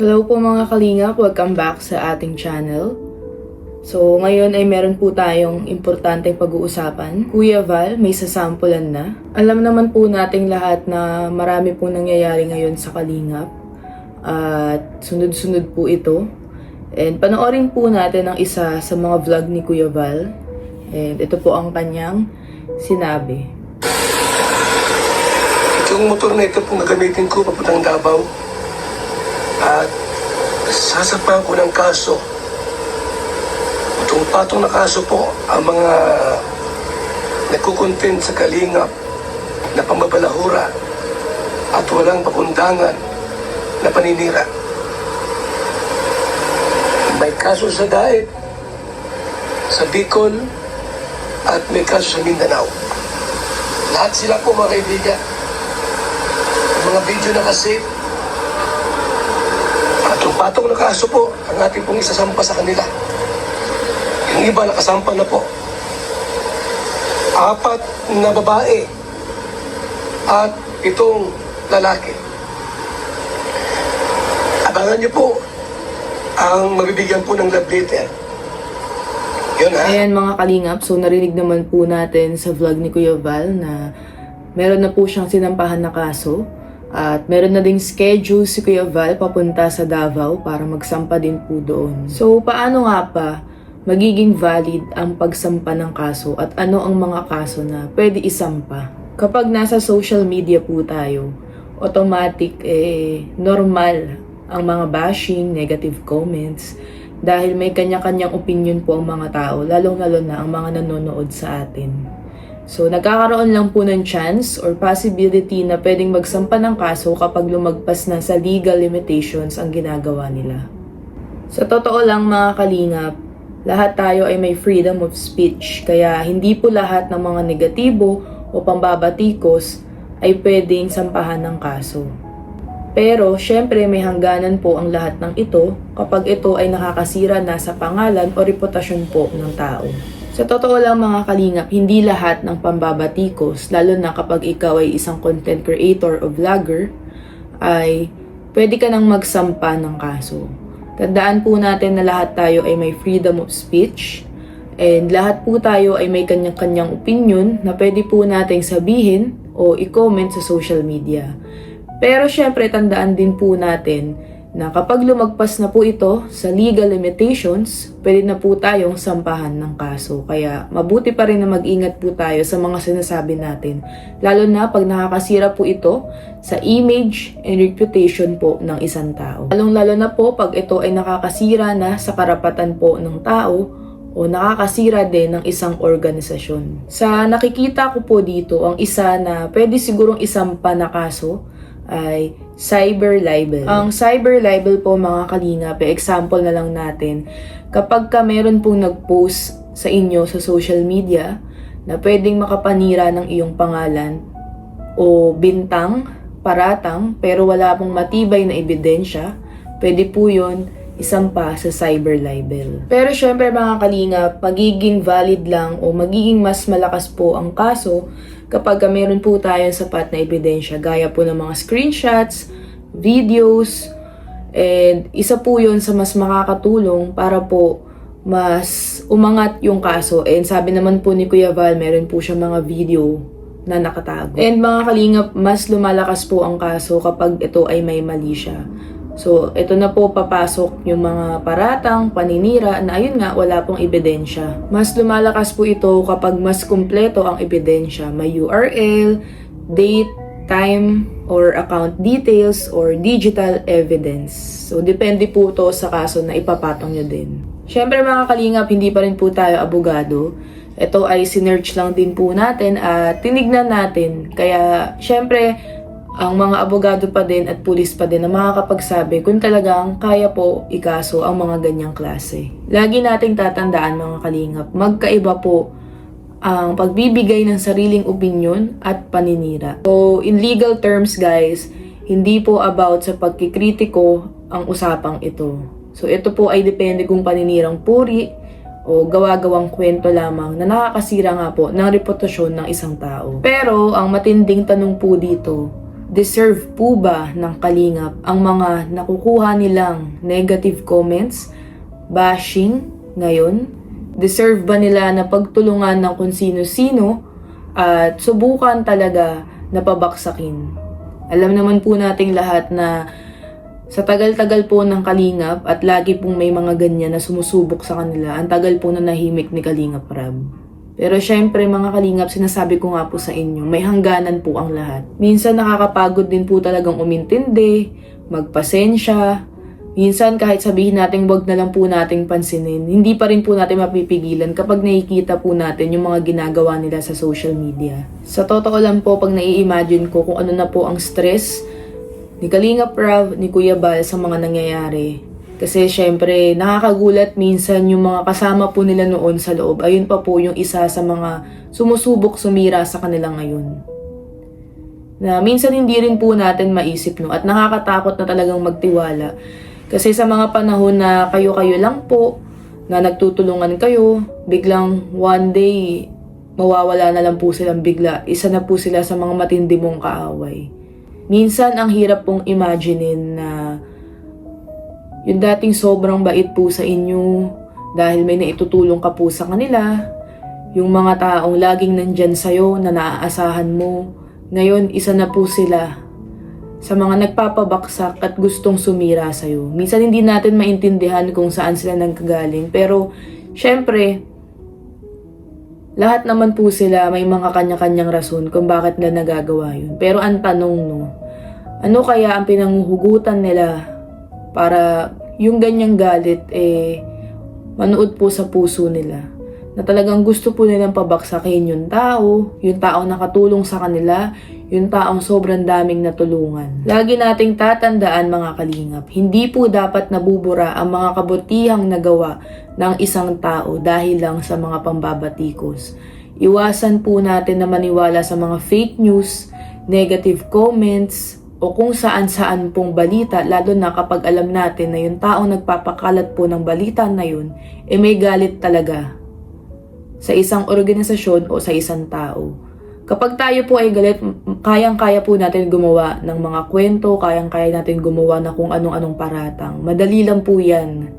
Hello po mga kalingap, welcome back sa ating channel. So ngayon ay meron po tayong importanteng pag-uusapan. Kuya Val, may sasampulan na. Alam naman po nating lahat na marami po nangyayari ngayon sa kalingap. At sunod-sunod po ito. And panoorin po natin ang isa sa mga vlog ni Kuya Val. And ito po ang kanyang sinabi. Itong motor na ito po gagamitin ko papuntang Davao. At sasapahan ko ng kaso. Itong patong na kaso po ang mga nagkukontent sa kalingap na pambabalahura at walang pakundangan na paninira. May kaso sa Daet, sa Bicol, at may kaso sa Mindanao. Lahat sila po mga kaibigan. Mga video na kasi at yung patong na kaso po ang ating pong isasampa sa kanila. Yung iba nakasampa na po. 4 na babae at 7 lalaki. Abangan niyo po ang mabibigyan po ng love letter. Yun ha. Ayan mga kalingap, so narinig naman po natin sa vlog ni Kuya Val na meron na po siyang sinampahan na kaso. At meron na ding schedule si Kuya Val papunta sa Davao para magsampa din po doon. So paano nga pa magiging valid ang pagsampa ng kaso at ano ang mga kaso na pwede isampa? Kapag nasa social media po tayo, automatic normal ang mga bashing, negative comments dahil may kanya-kanyang opinion po ang mga tao, lalong-lalo na ang mga nanonood sa atin. So, nagkakaroon lang po ng chance or possibility na pwedeng magsampa ng kaso kapag lumagpas na sa legal limitations ang ginagawa nila. Sa totoo lang mga kalingap, lahat tayo ay may freedom of speech, kaya hindi po lahat ng mga negatibo o pambabatikos ay pwedeng sampahan ng kaso. Pero, syempre may hangganan po ang lahat ng ito kapag ito ay nakakasira na sa pangalan o reputasyon po ng tao. Sa totoo lang mga kalingap, hindi lahat ng pambabatikos, lalo na kapag ikaw ay isang content creator o vlogger, ay pwede ka nang magsampa ng kaso. Tandaan po natin na lahat tayo ay may freedom of speech, and lahat po tayo ay may kanyang-kanyang opinion na pwede po nating sabihin o i-comment sa social media. Pero syempre tandaan din po natin na kapag lumagpas na po ito sa legal limitations, pwede na po tayong sampahan ng kaso. Kaya mabuti pa rin na mag-ingat po tayo sa mga sinasabi natin. Lalo na pag nakakasira po ito sa image and reputation po ng isang tao. Lalong-lalo na po pag ito ay nakakasira na sa karapatan po ng tao o nakakasira din ng isang organisasyon. Sa nakikita ko po dito, ang isa na pwede sigurong isampa na kaso ay cyber libel. Ang cyber libel po mga kalingap, example na lang natin, kapag ka meron pong nag-post sa inyo sa social media na pwedeng makapanira ng iyong pangalan o bintang, paratang, pero wala pong matibay na ebidensya, pwede po yun isampa sa cyber libel. Pero syempre mga kalingap, magiging valid lang o magiging mas malakas po ang kaso kapag meron po tayong sapat na ebidensya, gaya po ng mga screenshots, videos, and isa po yun sa mas makakatulong para po mas umangat yung kaso. And sabi naman po ni Kuya Val, meron po siya mga video na nakatago. And mga kalingap, mas lumalakas po ang kaso kapag ito ay may mali siya. So, ito na po papasok yung mga paratang, paninira, na ayun nga, wala pong ebidensya. Mas lumalakas po ito kapag mas kumpleto ang ebidensya. May URL, date, time, or account details, or digital evidence. So, depende po ito sa kaso na ipapatong nyo din. Siyempre mga kalingap, hindi pa rin po tayo abogado. Ito ay sinearch lang din po natin at tinignan natin. Kaya, siyempre, ang mga abogado pa din at pulis pa din na makakapagsabi kung talagang kaya po ikaso ang mga ganyang klase. Lagi nating tatandaan mga kalingap, magkaiba po ang pagbibigay ng sariling opinyon at paninira. So, in legal terms guys, hindi po about sa pagkikritiko ang usapang ito. So, ito po ay depende kung paninirang puri o gawa-gawang kwento lamang na nakakasira nga po ng reputasyon ng isang tao. Pero, ang matinding tanong po dito, Deserve po ba ng Kalingap ang mga nakukuha nilang negative comments, bashing ngayon? Deserve ba nila na pagtulungan ng kung sino-sino at subukan talaga na pabaksakin? Alam naman po nating lahat na sa tagal-tagal po ng Kalingap at lagi pong may mga ganyan na sumusubok sa kanila, ang tagal po na nahimik ni Kalingap Rab. Pero syempre mga Kalingap, sinasabi ko nga po sa inyo, may hangganan po ang lahat. Minsan nakakapagod din po talagang umintindi, magpasensya. Minsan kahit sabihin natin wag na lang po nating pansinin, hindi pa rin po natin mapipigilan kapag nakikita po natin yung mga ginagawa nila sa social media. Sa totoo lang po, pag nai-imagine ko kung ano na po ang stress ni Kalingap Rab, ni Kuya Val sa mga nangyayari. Kasi syempre, nakakagulat minsan yung mga kasama po nila noon sa loob. Ayun pa po yung isa sa mga sumusubok sumira sa kanila ngayon. Na minsan hindi rin po natin maisip, no? At nakakatakot na talagang magtiwala. Kasi sa mga panahon na kayo-kayo lang po, na nagtutulungan kayo, biglang one day, mawawala na lang po silang bigla. Isa na po sila sa mga matindi mong kaaway. Minsan, ang hirap pong imaginein na yung dating sobrang bait po sa inyo dahil may naitutulong ka po sa kanila, yung mga taong laging nandyan sa'yo na naaasahan mo, ngayon isa na po sila sa mga nagpapabaksak at gustong sumira sa'yo. Minsan hindi natin maintindihan kung saan sila nagkagaling, pero syempre, lahat naman po sila may mga kanya-kanyang rason kung bakit nila nagagawa yun. Pero ang tanong, no, ano kaya ang pinanghuhugutan nila para yung ganyang galit manood po sa puso nila, na talagang gusto po nilang pabaksakin yung taong nakatulong sa kanila, yung taong sobrang daming natulungan. Lagi nating tatandaan mga Kalingap, hindi po dapat nabubura ang mga kabutihang nagawa ng isang tao dahil lang sa mga pambabatikos. Iwasan po natin na maniwala sa mga fake news, negative comments, o kung saan-saan pong balita, lalo na kapag alam natin na yung taong nagpapakalat po ng balita na yun, may galit talaga sa isang organisasyon o sa isang tao. Kapag tayo po ay galit, kayang-kaya po natin gumawa ng mga kwento, kayang-kaya natin gumawa na kung anong-anong paratang. Madali lang po yan.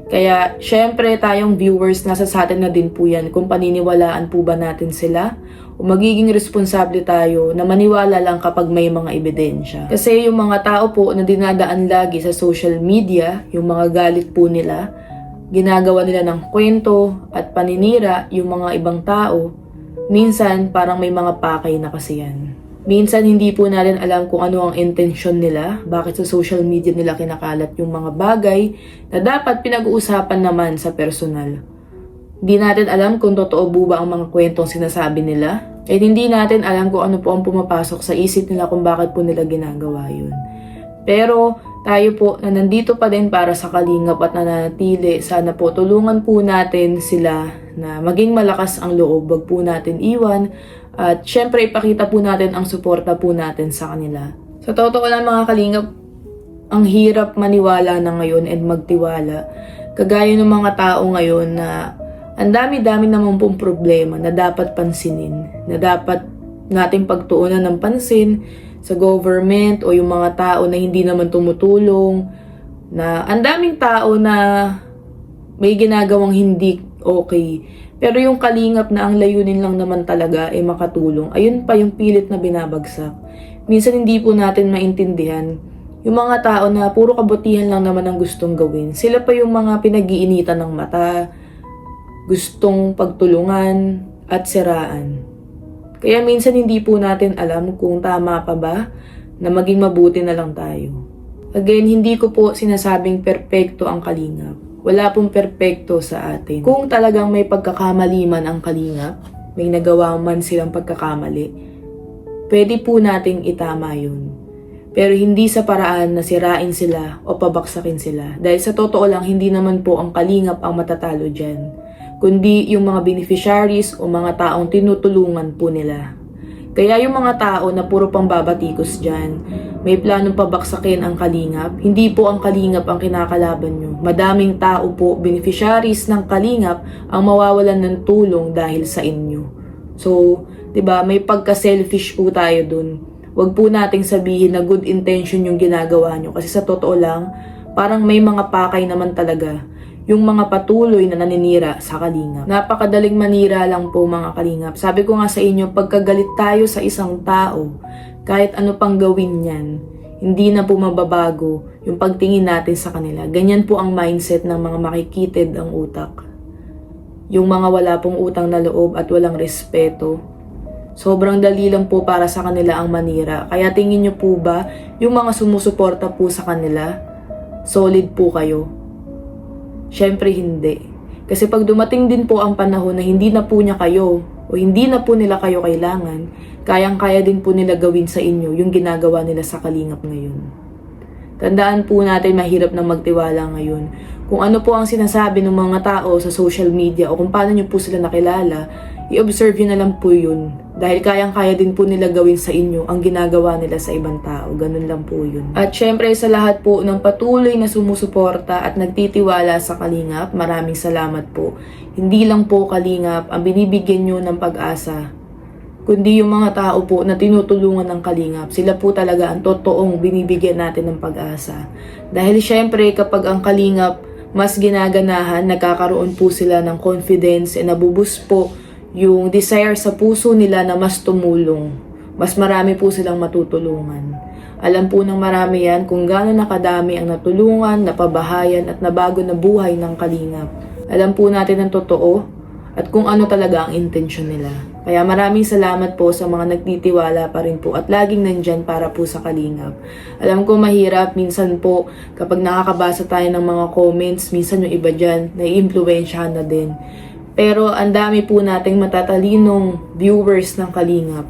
Kaya, syempre, tayong viewers, nasa sa atin na din po yan kung paniniwalaan po ba natin sila o magiging responsable tayo na maniwala lang kapag may mga ebidensya. Kasi yung mga tao po na dinadaan lagi sa social media, yung mga galit po nila, ginagawa nila ng kwento at paninira yung mga ibang tao, minsan parang may mga pakay na kasi yan. Minsan hindi po natin alam kung ano ang intensyon nila, bakit sa social media nila kinakalat yung mga bagay na dapat pinag-uusapan naman sa personal. Hindi natin alam kung totoo ba ang mga kwentong sinasabi nila, at hindi natin alam kung ano po ang pumapasok sa isip nila kung bakit po nila ginagawa yun. Pero tayo po na nandito pa din para sa Kalingap at nananatili, sana po tulungan po natin sila na maging malakas ang loob, wag po natin iwan. At syempre, ipakita po natin ang suporta po natin sa kanila. Sa totoo lang mga Kalingap, ang hirap maniwala na ngayon and magtiwala. Kagaya ng mga tao ngayon na ang dami-dami naman pong problema na dapat pansinin, na dapat nating pagtuunan ng pansin sa government o yung mga tao na hindi naman tumutulong, na ang daming tao na may ginagawang hindi okay. Pero yung Kalingap na ang layunin lang naman talaga ay makatulong, ayun pa yung pilit na binabagsak. Minsan hindi po natin maintindihan yung mga tao na puro kabutihan lang naman ang gustong gawin. Sila pa yung mga pinag-iinitan ng mata, gustong pagtulungan at siraan. Kaya minsan hindi po natin alam kung tama pa ba na maging mabuti na lang tayo. Again, hindi ko po sinasabing perpekto ang Kalingap. Wala pong perpekto sa atin. Kung talagang may pagkakamali man ang Kalingap, may nagawa man silang pagkakamali, pwede po nating itama yun. Pero hindi sa paraan na sirain sila o pabaksakin sila. Dahil sa totoo lang, hindi naman po ang Kalingap ang matatalo dyan, kundi yung mga beneficiaries o mga taong tinutulungan po nila. Kaya yung mga tao na puro pambabatikos dyan, may planong pabaksakin ang Kalingap, hindi po ang Kalingap ang kinakalaban nyo. Madaming tao po, beneficiaries ng Kalingap, ang mawawalan ng tulong dahil sa inyo. So, 'di ba, may pagka-selfish po tayo dun. wag po nating sabihin na good intention yung ginagawa nyo. Kasi sa totoo lang, parang may mga pakay naman talaga yung mga patuloy na naninira sa kalingap. Napakadaling manira lang po mga kalingap. Sabi ko nga sa inyo, pagkagalit tayo sa isang tao, kahit ano pang gawin yan, hindi na po mababago yung pagtingin natin sa kanila. Ganyan po ang mindset ng mga makikitid ang utak. Yung mga wala pong utang na loob at walang respeto. Sobrang dali lang po para sa kanila ang manira. Kaya tingin nyo po ba, yung mga sumusuporta po sa kanila, solid po kayo? Syempre hindi. Kasi pag dumating din po ang panahon na hindi na po niya kayo o hindi na po nila kayo kailangan, kayang-kaya din po nila gawin sa inyo yung ginagawa nila sa kalingap ngayon. Tandaan po natin mahirap na magtiwala ngayon. Kung ano po ang sinasabi ng mga tao sa social media o kung paano nyo po sila nakilala, i-observe nyo na lang po yun. Dahil kayang-kaya din po nila gawin sa inyo ang ginagawa nila sa ibang tao. Ganun lang po yun. At syempre sa lahat po ng patuloy na sumusuporta at nagtitiwala sa Kalingap, maraming salamat po. Hindi lang po Kalingap ang binibigyan nyo ng pag-asa, kundi yung mga tao po na tinutulungan ng Kalingap. Sila po talaga ang totoong binibigyan natin ng pag-asa. Dahil syempre kapag ang Kalingap mas ginaganahan, nagkakaroon po sila ng confidence and nabubus po yung desire sa puso nila na mas tumulong. Mas marami po silang matutulungan. Alam po ng marami yan kung gaano nakadami ang natulungan, napabahayan at nabago na buhay ng Kalingap. Alam po natin ang totoo at kung ano talaga ang intensyon nila. Kaya maraming salamat po sa mga nagtitiwala pa rin po at laging nandyan para po sa Kalingap. Alam ko mahirap, minsan po kapag nakakabasa tayo ng mga comments, minsan yung iba dyan, nai-impluwensyahan na din. Pero ang dami po nating matatalinong viewers ng Kalingap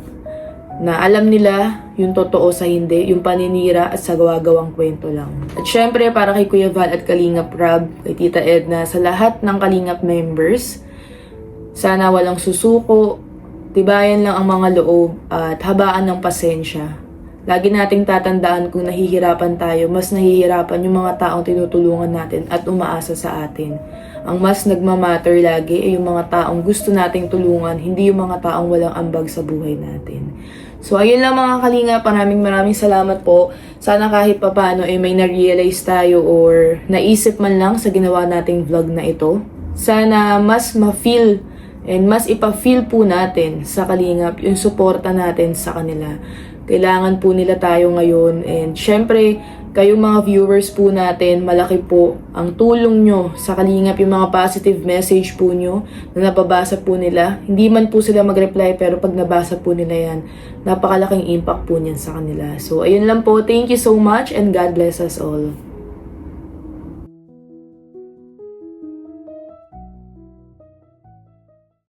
na alam nila yung totoo sa hindi, yung paninira at sa gawa-gawang kwento lang. At syempre para kay Kuya Val at Kalingap Rob, kay Tita Edna, sa lahat ng Kalingap members, sana walang susuko, tibayan lang ang mga loob at habaan ng pasensya. Lagi nating tatandaan kung nahihirapan tayo, mas nahihirapan yung mga taong tinutulungan natin at umaasa sa atin. Ang mas nagmamatter lagi ay yung mga taong gusto nating tulungan, hindi yung mga taong walang ambag sa buhay natin. So ayun lang mga Kalingap, maraming salamat po. Sana kahit papano may na-realize tayo or naisip man lang sa ginawa nating vlog na ito. Sana mas ma-feel and mas ipa-feel po natin sa Kalingap yung suporta natin sa kanila. Kailangan po nila tayo ngayon and syempre kayong mga viewers po natin, malaki po ang tulong nyo sa Kalingap, yung mga positive message po nyo na napabasa po nila. Hindi man po sila mag-reply pero pag nabasa po nila yan, napakalaking impact po niyan sa kanila. So ayun lang po, thank you so much and God bless us all.